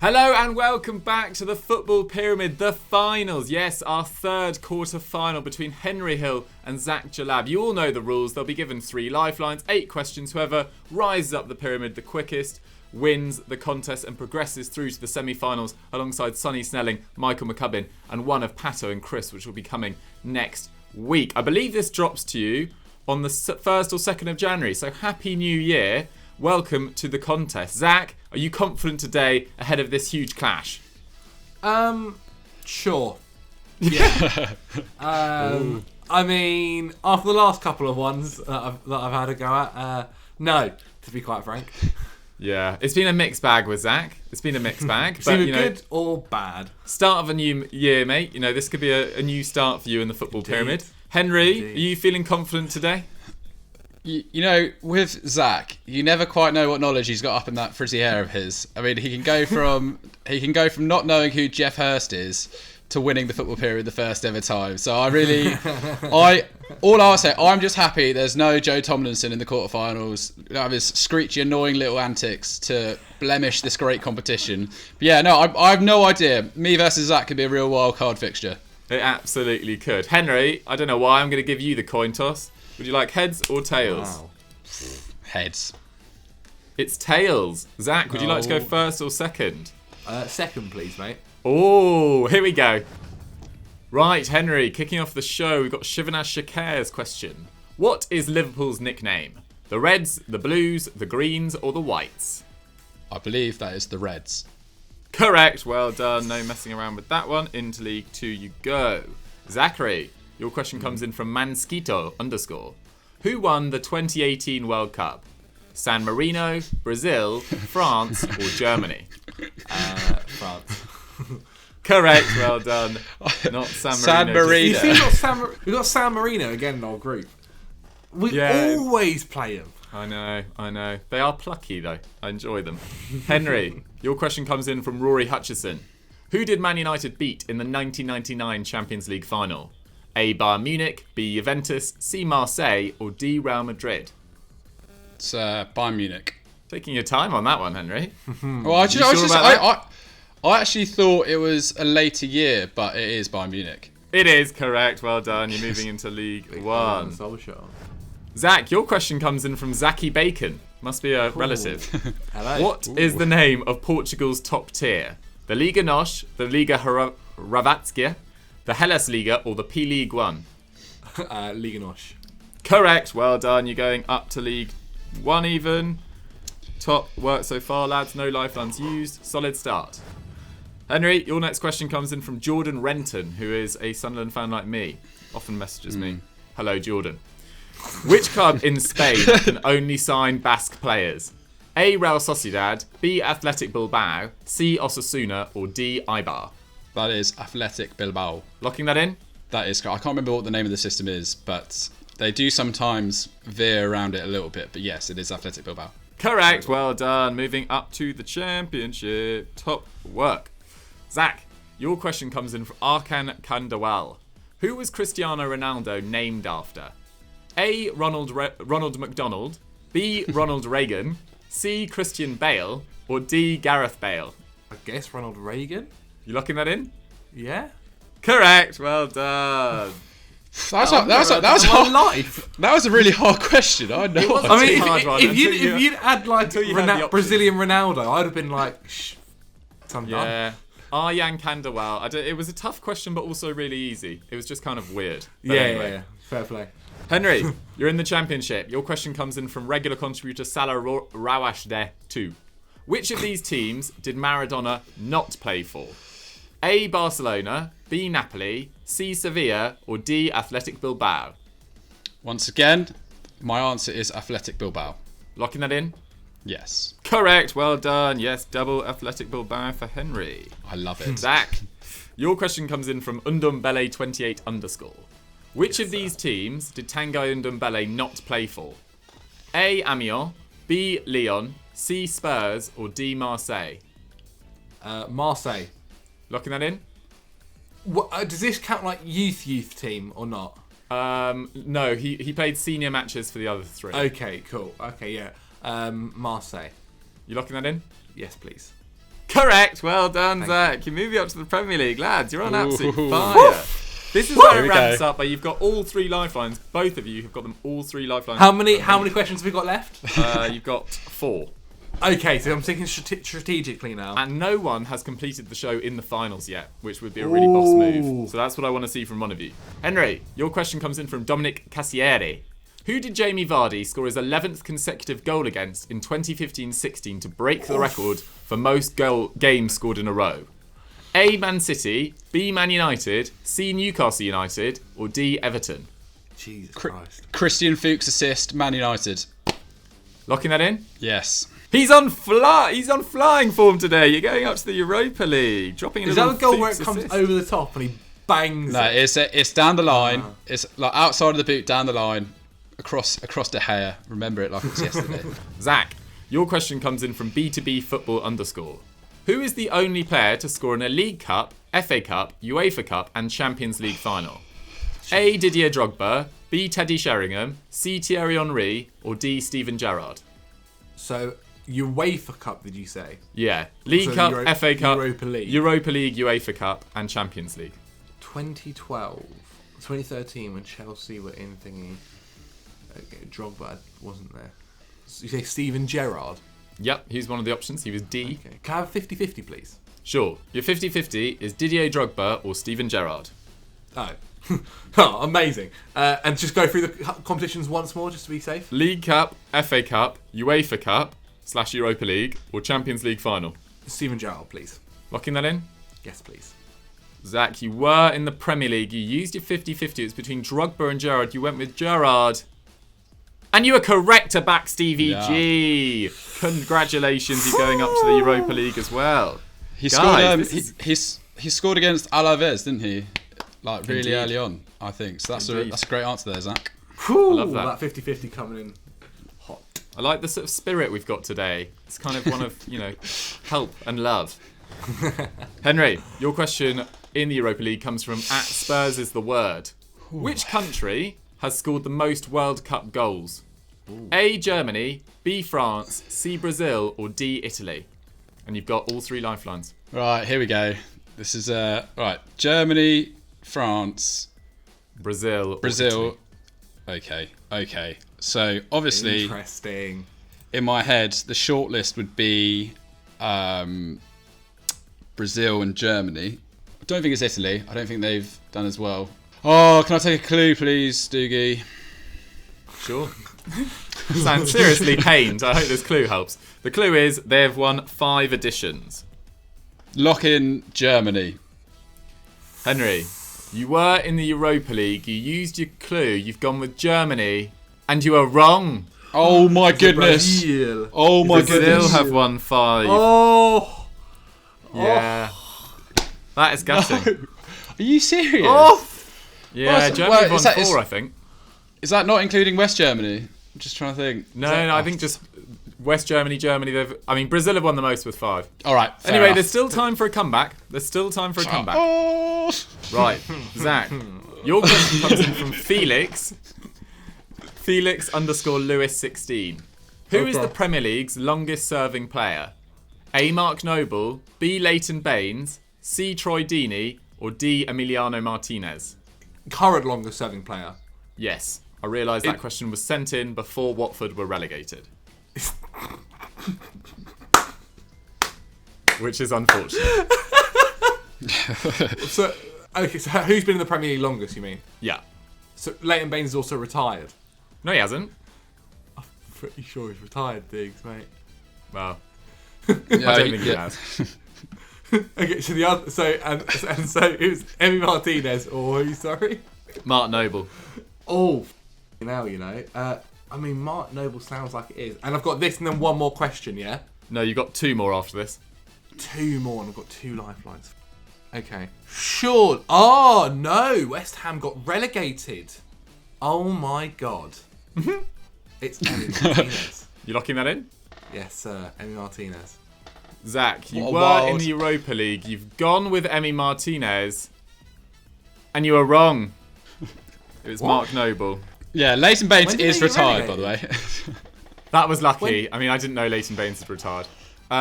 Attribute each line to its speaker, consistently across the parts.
Speaker 1: Hello and welcome back to the Football Pyramid, the finals. Yes, our third quarter final between Henry Hill and Zach Jalab. You all know the rules. They'll be given 3 lifelines, 8 questions. Whoever rises up the pyramid the quickest wins the contest and progresses through to the semi-finals alongside Sonny Snelling, Michael McCubbin and one of Pato and Chris, which will be coming next week. I believe this drops to you on the 1st or 2nd of January, so Happy New Year. Welcome to the contest. Zach, are you confident today ahead of this huge clash?
Speaker 2: Sure. Yeah. I mean, after the last couple of ones that I've had a go at, no, to be quite frank.
Speaker 1: Yeah, it's been a mixed bag with Zach. It's been a mixed bag.
Speaker 2: It's either good or bad.
Speaker 1: Start of a new year, mate. You know, this could be a new start for you in the Football Pyramid. Henry, are you feeling confident today?
Speaker 3: You know, with Zach, you never quite know what knowledge he's got up in that frizzy hair of his. I mean, he can go from not knowing who Jeff Hurst is to winning the Football Pyramid the first ever time. So all I'll say, I'm just happy there's no Joe Tomlinson in the quarterfinals. That was screechy, annoying little antics to blemish this great competition. But yeah, no, I have no idea. Me versus Zach could be a real wild card fixture.
Speaker 1: It absolutely could. Henry, I don't know why I'm going to give you the coin toss. Would you like heads or tails?
Speaker 2: Wow.
Speaker 3: Heads.
Speaker 1: It's tails. Zach, would you like to go first or second?
Speaker 2: Second, please, mate.
Speaker 1: Oh, here we go. Right, Henry, kicking off the show, we've got Shivanash Shakar's question. What is Liverpool's nickname? The Reds, the Blues, the Greens, or the Whites?
Speaker 3: I believe that is the Reds.
Speaker 1: Correct. Well done. No messing around with that one. Into League 2 you go. Zachary, your question comes in from Mansquito_. Who won the 2018 World Cup? San Marino, Brazil, France, or Germany?
Speaker 2: France.
Speaker 1: Correct. Well done. Not San Marino.
Speaker 2: You see, we've got San Marino again in our group. We always play them.
Speaker 1: I know. They are plucky, though. I enjoy them. Henry, your question comes in from Rory Hutchison. Who did Man United beat in the 1999 Champions League final? A. Bayern Munich, B. Juventus, C. Marseille, or D. Real Madrid?
Speaker 3: It's Bayern Munich.
Speaker 1: Taking your time on that one, Henry.
Speaker 3: Well, I actually thought it was a later year, but it is Bayern Munich.
Speaker 1: It is correct. Well done. You're moving into League 1. Zach, your question comes in from Zaki Bacon. Must be a relative.
Speaker 2: Hello.
Speaker 1: What is the name of Portugal's top tier? The Liga NOS, the Liga Hrvatska, the Hellas Liga, or the P-League 1?
Speaker 2: Liga NOS.
Speaker 1: Correct. Well done. You're going up to League 1 even. Top work so far, lads. No lifelines used. Solid start. Henry, your next question comes in from Jordan Renton, who is a Sunderland fan like me. Often messages me. Hello, Jordan. Which club in Spain can only sign Basque players? A. Real Sociedad, B. Athletic Bilbao, C. Osasuna, or D. Eibar?
Speaker 3: That is Athletic Bilbao.
Speaker 1: Locking that in?
Speaker 3: That is correct. I can't remember what the name of the system is, but they do sometimes veer around it a little bit. But yes, it is Athletic Bilbao.
Speaker 1: Correct. Well done. Moving up to the championship. Top work. Zach, your question comes in from Arkan Kandawal. Who was Cristiano Ronaldo named after? A. Ronald McDonald, B. Ronald Reagan, C. Christian Bale, or D. Gareth Bale?
Speaker 2: I guess Ronald Reagan.
Speaker 1: You locking that in?
Speaker 2: Yeah.
Speaker 1: Correct. Well done.
Speaker 3: That was a really hard question. I know.
Speaker 2: If you'd had like Brazilian Ronaldo, I'd have been like,
Speaker 1: yeah. Aryan Kandawal. It was a tough question, but also really easy. It was just kind of weird. But anyway.
Speaker 2: Yeah. Fair play.
Speaker 1: Henry, you're in the championship. Your question comes in from regular contributor Salah Rawashde 2. Which of these teams did Maradona not play for? A. Barcelona, B. Napoli, C. Sevilla, or D. Athletic Bilbao?
Speaker 3: Once again, my answer is Athletic Bilbao.
Speaker 1: Locking that in?
Speaker 3: Yes.
Speaker 1: Correct. Well done. Yes, double Athletic Bilbao for Henry.
Speaker 3: I love it.
Speaker 1: Zach, your question comes in from Undumbele28_. Which of these teams did Tanguy Ndombele not play for? A. Amiens, B. Lyon, C. Spurs, or D. Marseille?
Speaker 2: Marseille.
Speaker 1: Locking that in?
Speaker 2: What, does this count like youth team or not?
Speaker 1: No, he played senior matches for the other 3.
Speaker 2: Okay, cool. Okay, yeah. Marseille.
Speaker 1: You locking that in?
Speaker 2: Yes, please.
Speaker 1: Correct. Well done, Zach. You're moving up to the Premier League, lads. You're on absolute fire. This is where it ramps up. But you've got all 3 lifelines. Both of you have got them all 3 lifelines.
Speaker 2: How many questions have we got left?
Speaker 1: You've got 4.
Speaker 2: Okay, so I'm thinking strategically now.
Speaker 1: And no one has completed the show in the finals yet, which would be a really boss move. So that's what I want to see from one of you. Henry, your question comes in from Dominic Cassieri. Who did Jamie Vardy score his 11th consecutive goal against in 2015-16 to break the record for most games scored in a row? A. Man City, B. Man United, C. Newcastle United, or D. Everton?
Speaker 2: Jesus Christ.
Speaker 3: Christian Fuchs assist, Man United.
Speaker 1: Locking that in?
Speaker 3: Yes.
Speaker 1: He's on flying form today. You're going up to the Europa League, dropping in
Speaker 2: Is
Speaker 1: a
Speaker 2: that
Speaker 1: little
Speaker 2: a goal where it
Speaker 1: Fuchs
Speaker 2: comes
Speaker 1: assist.
Speaker 2: over the top and he bangs?
Speaker 3: No, it's down the line. It's like outside of the boot, down the line, across De Gea. Remember it like it was yesterday.
Speaker 1: Zach, your question comes in from B2B Football _. Who is the only player to score in a League Cup, FA Cup, UEFA Cup, and Champions League final? A. Didier Drogba, B. Teddy Sheringham, C. Thierry Henry, or D. Steven Gerrard?
Speaker 2: So UEFA Cup, did you say?
Speaker 1: Yeah, League
Speaker 2: So
Speaker 1: Cup, FA Cup,
Speaker 2: Europa League.
Speaker 1: Europa League, UEFA Cup, and Champions League.
Speaker 2: 2012, 2013 when Chelsea were in thingy. Okay, Drogba wasn't there. So you say Steven Gerrard?
Speaker 1: Yep, he's one of the options. He was D.
Speaker 2: Okay. Can I have 50-50, please?
Speaker 1: Sure. Your 50-50 is Didier Drogba or Steven Gerrard.
Speaker 2: Oh. Oh, amazing. And just go through the competitions once more, just to be safe.
Speaker 1: League Cup, FA Cup, UEFA Cup / Europa League, or Champions League final.
Speaker 2: Steven Gerrard, please.
Speaker 1: Locking that in?
Speaker 2: Yes, please.
Speaker 1: Zach, you were in the Premier League. You used your 50-50. It was between Drogba and Gerrard. You went with Gerrard. And you were correct to back Stevie G. Congratulations, you're going up to the Europa League as well.
Speaker 3: He
Speaker 1: Guys,
Speaker 3: scored. He scored against Alaves, didn't he? Like really
Speaker 1: Indeed.
Speaker 3: early on, I think. So that's a great answer there, Zach.
Speaker 2: Whew,
Speaker 1: I love that.
Speaker 2: 50-50 coming in hot.
Speaker 1: I like the sort of spirit we've got today. It's kind of one of, help and love. Henry, your question in the Europa League comes from @Spurs is the word. Which country has scored the most World Cup goals? A. Germany, B. France, C. Brazil, or D. Italy? And you've got all 3 lifelines.
Speaker 3: Right, here we go. This is right. Germany, France,
Speaker 1: Brazil. Or Italy.
Speaker 3: Okay. So obviously,
Speaker 2: Interesting.
Speaker 3: in my head, the shortlist would be Brazil and Germany. I don't think it's Italy. I don't think they've done as well. Oh, can I take a clue, please, Doogie?
Speaker 1: Sure. Sound seriously pained. I hope this clue helps. The clue is they have won 5 editions.
Speaker 3: Lock in Germany.
Speaker 1: Henry, you were in the Europa League. You used your clue. You've gone with Germany, and you are wrong.
Speaker 3: Oh my goodness!
Speaker 2: Brazil.
Speaker 3: Oh my
Speaker 1: Brazil
Speaker 3: goodness!
Speaker 1: have won 5.
Speaker 2: Oh.
Speaker 1: Yeah. That is gutting.
Speaker 3: Are you serious?
Speaker 2: Oh.
Speaker 1: Yeah, Germany won 4, I think.
Speaker 3: Is that not including West Germany? I'm just trying to think.
Speaker 1: No, I think just West Germany, Brazil have won the most with 5.
Speaker 3: All right.
Speaker 1: Anyway,
Speaker 3: enough.
Speaker 1: there's still time for a comeback.
Speaker 3: Oh.
Speaker 1: Right, Zach, your question comes in from Felix. Felix _Lewis 16. Who is the Premier League's longest serving player? A. Mark Noble, B. Leighton Baines, C. Troy Deeney, or D. Emiliano Martinez?
Speaker 2: Current longest serving player.
Speaker 1: Yes, I realise that question was sent in before Watford were relegated. Which is unfortunate.
Speaker 2: So who's been in the Premier League longest, you mean?
Speaker 1: Yeah.
Speaker 2: So Leighton Baines is also retired.
Speaker 1: No, he hasn't.
Speaker 2: I'm pretty sure he's retired, Diggs, mate.
Speaker 1: Well,
Speaker 3: Yeah,
Speaker 1: I don't think he has.
Speaker 2: Okay, so the other, so it was Emi Martinez or who? Sorry,
Speaker 1: Mark Noble.
Speaker 2: Oh, now you know. I mean, Mark Noble sounds like it is, and I've got this and then one more question. Yeah,
Speaker 1: No, you got 2 more after this.
Speaker 2: 2 more, and I've got 2 lifelines. Okay, sure. Oh no, West Ham got relegated. Oh my god, it's Emi Martinez.
Speaker 1: You locking that in?
Speaker 2: Yes, sir, Emi Martinez.
Speaker 1: Zach, you
Speaker 3: What a
Speaker 1: were
Speaker 3: wild-
Speaker 1: in the Europa League. You've gone with Emi Martinez, and you were wrong. It was Mark Noble.
Speaker 3: Yeah, Leighton Baines
Speaker 2: When did
Speaker 3: is
Speaker 2: they get
Speaker 3: retired, by the way.
Speaker 1: That was lucky. I mean, I didn't know Leighton Baines had retired.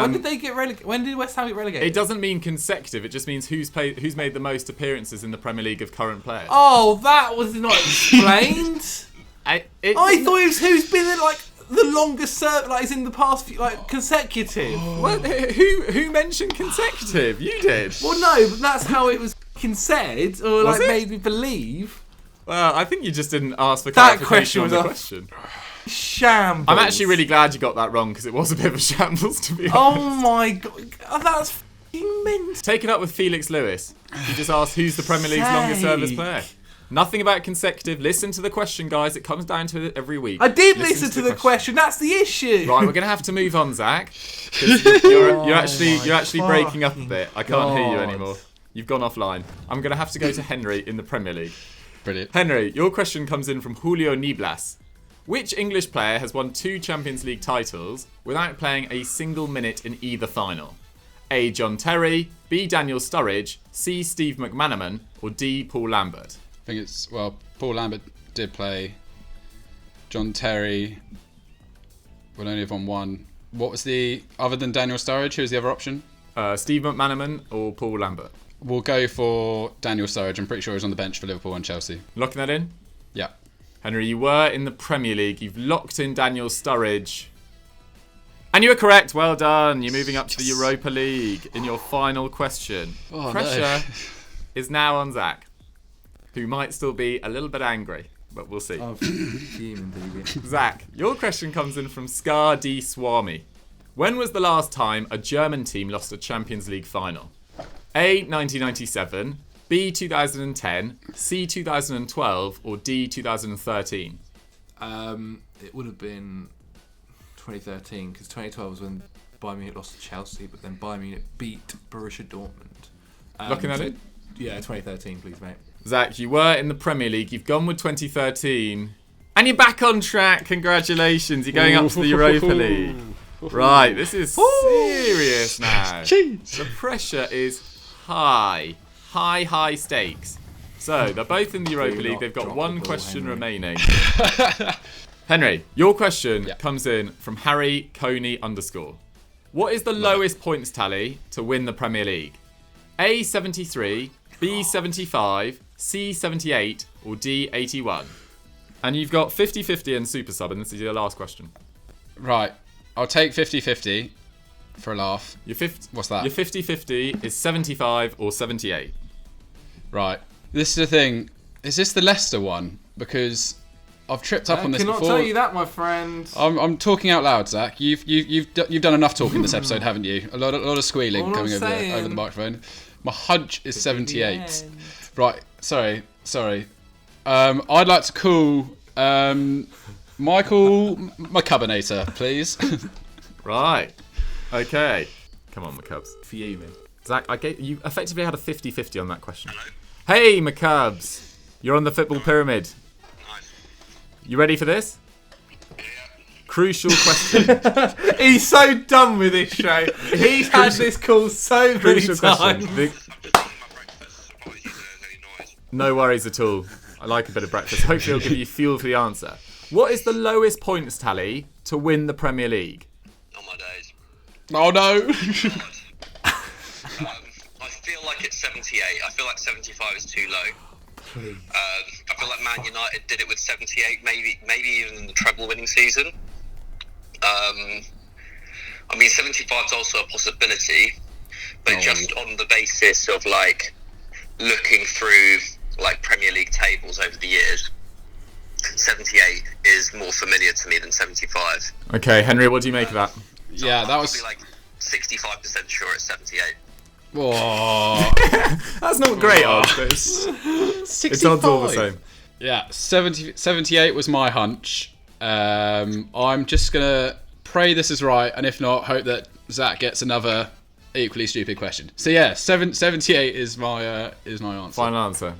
Speaker 2: When did they get relegated? When did West Ham get relegated?
Speaker 1: It doesn't mean consecutive. It just means who's made the most appearances in the Premier League of current players.
Speaker 2: Oh, that was not explained. I thought it was who's been in, like, the longest serve, like, is in the past few, like, consecutive.
Speaker 1: Well, who mentioned consecutive? You did.
Speaker 2: Well, no, but that's how it was f***ing said, or
Speaker 1: Was
Speaker 2: like
Speaker 1: it?
Speaker 2: made me believe.
Speaker 1: Well, I think you just didn't ask for
Speaker 2: That
Speaker 1: clarification
Speaker 2: question
Speaker 1: on
Speaker 2: was
Speaker 1: the
Speaker 2: a
Speaker 1: question.
Speaker 2: Shambles.
Speaker 1: I'm actually really glad you got that wrong because it was a bit of a shambles, to be honest.
Speaker 2: Oh my god, that's f***ing mental.
Speaker 1: Take it up with Felix Lewis. He just asked who's the Premier League's longest service player. Nothing about consecutive. Listen to the question, guys. It comes down to it every week.
Speaker 2: I did listen to the question. That's the issue.
Speaker 1: Right, we're gonna have to move on, Zach. 'Cause you're actually breaking up a bit. I can't hear you anymore. You've gone offline. I'm gonna have to go to Henry in the Premier League.
Speaker 3: Brilliant.
Speaker 1: Henry, your question comes in from Julio Niblas. Which English player has won 2 Champions League titles without playing a single minute in either final? A. John Terry, B. Daniel Sturridge, C. Steve McManaman, or D. Paul Lambert?
Speaker 3: I think it's, well, Paul Lambert did play. John Terry would only have won 1. What was the, other than Daniel Sturridge, who was the other option?
Speaker 1: Steve McManaman or Paul Lambert?
Speaker 3: We'll go for Daniel Sturridge. I'm pretty sure he's on the bench for Liverpool and Chelsea.
Speaker 1: Locking that in?
Speaker 3: Yeah.
Speaker 1: Henry, you were in the Premier League. You've locked in Daniel Sturridge. And you were correct. Well done. You're moving up to the Europa League in your final question.
Speaker 3: Oh,
Speaker 1: Pressure
Speaker 3: no.
Speaker 1: is now on Zach, who might still be a little bit angry, but we'll see.
Speaker 2: Oh, human baby.
Speaker 1: Zach, your question comes in from Scar D. Swami. When was the last time a German team lost a Champions League final? A. 1997, B. 2010, C. 2012, or D. 2013?
Speaker 2: It would have been 2013 because 2012 was when Bayern Munich lost to Chelsea, but then Bayern Munich beat Borussia Dortmund.
Speaker 1: Locking that in?
Speaker 2: Yeah, 2013, please, mate.
Speaker 1: Zach, you were in the Premier League. You've gone with 2013. And you're back on track. Congratulations. You're going up to the Europa League. Right, this is serious now.
Speaker 3: Jeez.
Speaker 1: The pressure is high. High stakes. So, they're both in the Europa
Speaker 2: Do
Speaker 1: League.
Speaker 2: not
Speaker 1: They've got
Speaker 2: drop
Speaker 1: one
Speaker 2: the ball,
Speaker 1: question
Speaker 2: Henry.
Speaker 1: remaining. Henry, your question
Speaker 3: Yeah.
Speaker 1: comes in from Harry Coney _. What is the lowest points tally to win the Premier League? A. 73, B. 75, C. 78, or D. 81? And you've got 50-50 and super sub, and this is your last question.
Speaker 3: Right. I'll take 50-50 for a laugh. What's that?
Speaker 1: Your 50-50 is 75 or 78.
Speaker 3: Right. This is the thing. Is this the Leicester one? Because I've tripped up on
Speaker 2: I
Speaker 3: this
Speaker 2: cannot
Speaker 3: before.
Speaker 2: tell you that, my friend.
Speaker 3: I'm talking out loud, Zach. You've done enough talking this episode, haven't you? A lot of squealing
Speaker 2: All I'm
Speaker 3: coming over
Speaker 2: saying-
Speaker 3: the microphone. My hunch is 78.
Speaker 2: end.
Speaker 3: Right. Sorry. I'd like to call Michael McCubbinator, please.
Speaker 1: Right. Okay. Come on, McCubs.
Speaker 2: Fuming.
Speaker 1: Zach, you effectively had a 50-50 on that question. Hey, McCubs. You're on the football pyramid. You ready for this? Crucial question.
Speaker 2: He's so done with this show. He's had this call so many
Speaker 1: Crucial
Speaker 2: times.
Speaker 1: question. No worries at all. I like a bit of breakfast. Hopefully it'll give you fuel for the answer. What is the lowest points tally to win the Premier League?
Speaker 4: Not my days.
Speaker 3: Oh no.
Speaker 4: I feel like it's 78. I feel like 75 is too low.
Speaker 2: Please.
Speaker 4: I feel like Man United did it with 78, maybe even in the treble-winning season. I mean, 75 is also a possibility, but just on the basis of like looking through like Premier League tables over the years, 78 is more familiar to me than 75.
Speaker 1: Okay, Henry, what do you make of that?
Speaker 3: Yeah, that was.
Speaker 4: Probably like 65% sure it's 78.
Speaker 3: Oh.
Speaker 1: That's not great odds, but it's odds all the same.
Speaker 3: Yeah, 78 was my hunch. I'm just gonna pray this is right, and if not, hope that Zach gets another equally stupid question. So yeah, 78 is my answer.
Speaker 1: Final answer.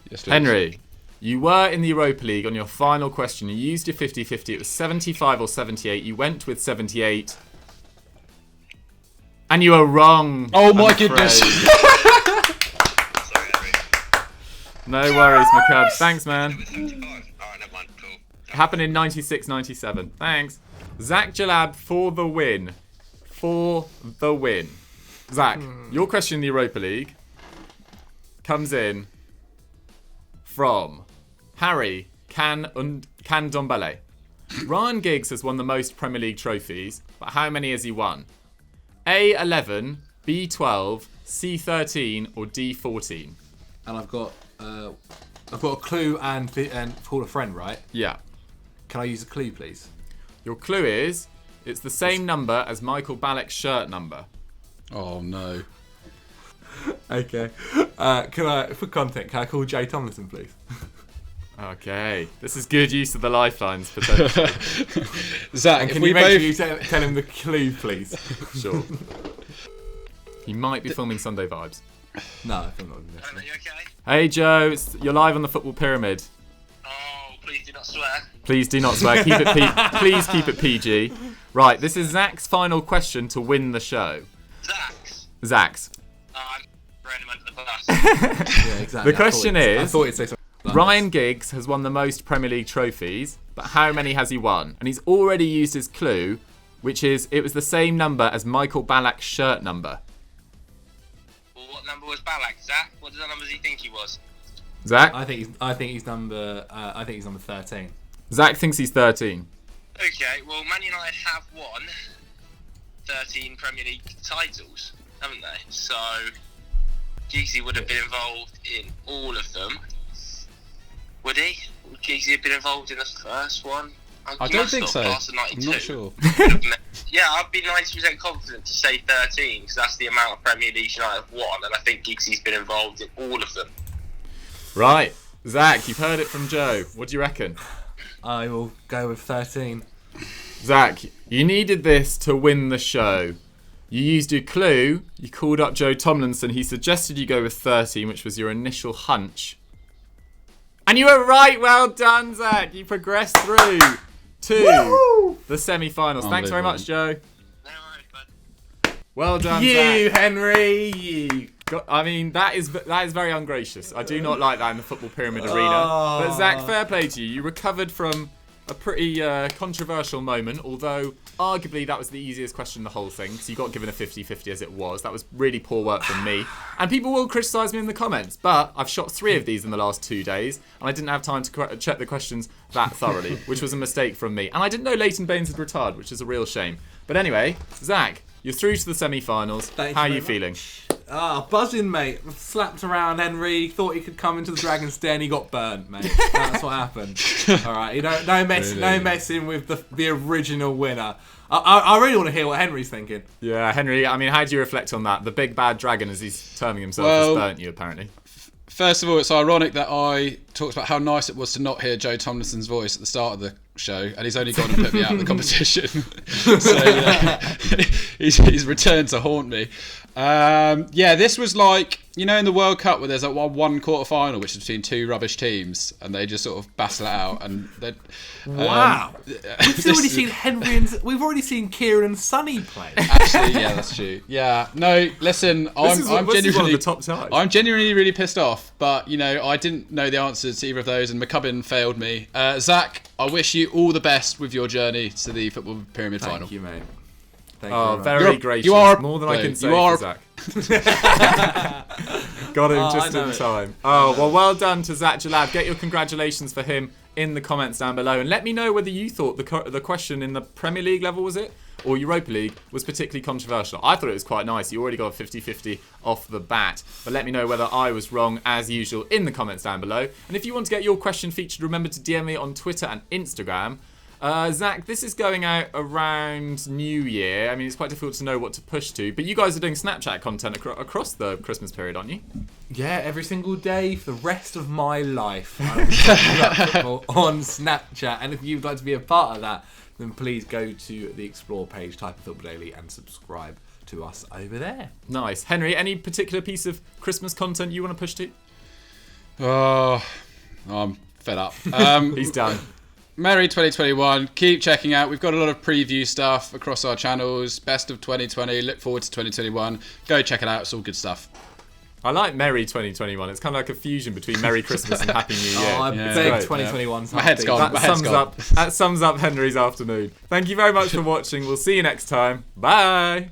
Speaker 3: Yes, please.
Speaker 1: Henry, you were in the Europa League on your final question. You used your 50-50. It was 75 or 78. You went with 78. And you were wrong.
Speaker 3: Oh my
Speaker 1: I'm afraid.
Speaker 3: goodness.
Speaker 4: Sorry, Henry.
Speaker 1: No worries, McCubs. Thanks, man.
Speaker 4: 75. Alright, never mind. Cool.
Speaker 1: Happened in 96-97. Thanks. Zach Jalab for the win. for the win. Zach, your question in the Europa League comes in from Harry Candombele. Ryan Giggs has won the most Premier League trophies, but how many has he won? A11, B12, C13, or D14?
Speaker 2: And I've got a clue and call a friend, right?
Speaker 1: Yeah.
Speaker 2: Can I use a clue, please?
Speaker 1: Your clue is it's the same number as Michael Ballack's shirt number.
Speaker 3: Oh no.
Speaker 2: Okay. Can I, for content, can I call Jay Tomlinson, please?
Speaker 1: Okay. This is good use of the lifelines, potentially.
Speaker 3: Zach,
Speaker 2: And
Speaker 3: if
Speaker 2: can
Speaker 3: we
Speaker 2: you make
Speaker 3: both...
Speaker 2: sure you tell him the clue, please?
Speaker 1: Sure. He might be filming Sunday Vibes.
Speaker 2: No, I think not.
Speaker 4: Hello, mate, you okay?
Speaker 1: Hey Joe, you're live on the Football Pyramid.
Speaker 4: Oh, please do not swear.
Speaker 1: Please do not swear. Please keep it PG. Right, this is Zach's final question to win the show. Zach's.
Speaker 4: Oh, I'm throwing him under the bus.
Speaker 2: Yeah, exactly.
Speaker 1: The question
Speaker 2: I
Speaker 1: is,
Speaker 2: thought it'd say something.
Speaker 1: Ryan Giggs has won the most Premier League trophies, but how many has he won? And he's already used his clue, which is it was the same number as Michael Ballack's shirt number.
Speaker 4: Well, what number was Ballack, Zach? What number does he think he was?
Speaker 1: Zach?
Speaker 2: I think he's number 13.
Speaker 1: Zach thinks he's 13.
Speaker 4: Okay, well, Man United have won 13 Premier League titles, haven't they? So, Giggsy would have been involved in all of them. Would he? Would Giggsy have been involved in the first one?
Speaker 3: I don't think so. I'm not sure.
Speaker 4: Yeah, I'd be 90% confident to say 13, because that's the amount of Premier Leagues United have won, and I think Giggsy's been involved in all of them.
Speaker 1: Right. Zach, you've heard it from Joe. What do you reckon?
Speaker 2: I will go with 13.
Speaker 1: Zach, you needed this to win the show. You used your clue. You called up Joe Tomlinson. He suggested you go with 13, which was your initial hunch. And you were right. Well done, Zach. You progressed through to the semi-finals. Thanks very much, Joe.
Speaker 4: No worries, bud.
Speaker 1: Well done,
Speaker 2: You,
Speaker 1: Zach.
Speaker 2: Henry, you.
Speaker 1: I mean, that is very ungracious. I do not like that in the Football Pyramid arena. But Zach, fair play to you. You recovered from a pretty controversial moment, although arguably that was the easiest question in the whole thing, because you got given a 50-50 as it was. That was really poor work from me. And people will criticise me in the comments, but I've shot 3 of these in the last 2 days, and I didn't have time to check the questions that thoroughly, which was a mistake from me. And I didn't know Leighton Baines had retired, which is a real shame. But anyway, Zach, you're through to the semi-finals. How are you feeling?
Speaker 2: Buzzing, mate. Slapped around Henry. Thought he could come into the Dragon's Den. He got burnt, mate. That's what happened. All right, no messing with the original winner. I really want to hear what Henry's thinking.
Speaker 1: Yeah, Henry. I mean, how do you reflect on that? The big bad dragon, as he's terming himself, has burnt you apparently.
Speaker 3: First of all, it's ironic that I talked about how nice it was to not hear Joe Tomlinson's voice at the start of the show, and he's only gone and put me out of the competition. So he's returned to haunt me. Yeah, this was like, you know, in the World Cup where there's like one quarter final which is between 2 rubbish teams, and they just sort of battle it out. And
Speaker 2: wow, we've already seen Henry and we've already seen Kieran and Sonny play.
Speaker 3: Actually, yeah, that's true. Yeah, no, listen, I'm genuinely
Speaker 1: top times.
Speaker 3: I'm genuinely really pissed off, but you know, I didn't know the answers to either of those, and McCubbin failed me. Zach, I wish you all the best with your journey to the Football Pyramid final.
Speaker 2: Thank you, mate.
Speaker 1: Very gracious.
Speaker 3: You are
Speaker 1: more than I can say
Speaker 3: for
Speaker 1: Zach. Got him just in time. Well done to Zach Jalab. Get your congratulations for him in the comments down below, and let me know whether you thought the question in the Premier League level, was it, or Europa League, was particularly controversial. I thought it was quite nice. You already got a 50-50 off the bat, but let me know whether I was wrong as usual in the comments down below. And if you want to get your question featured, remember to DM me on Twitter and Instagram. Zach, this is going out around New Year. I mean, it's quite difficult to know what to push to, but you guys are doing Snapchat content across the Christmas period, aren't you?
Speaker 2: Yeah, every single day for the rest of my life. I'm football on Snapchat, and if you'd like to be a part of that, then please go to the Explore page, type in Football Daily, and subscribe to us over there.
Speaker 1: Nice. Henry, any particular piece of Christmas content you want to push to?
Speaker 3: Oh, I'm fed up.
Speaker 1: He's done.
Speaker 3: Merry 2021. Keep checking out. We've got a lot of preview stuff across our channels. Best of 2020. Look forward to 2021. Go check it out. It's all good stuff.
Speaker 1: I like Merry 2021. It's kind of like a fusion between Merry Christmas and Happy New Year.
Speaker 2: I
Speaker 3: Yeah.
Speaker 2: beg
Speaker 1: Great.
Speaker 2: 2021's
Speaker 3: My head's gone.
Speaker 1: That sums up Henry's afternoon. Thank you very much for watching. We'll see you next time. Bye.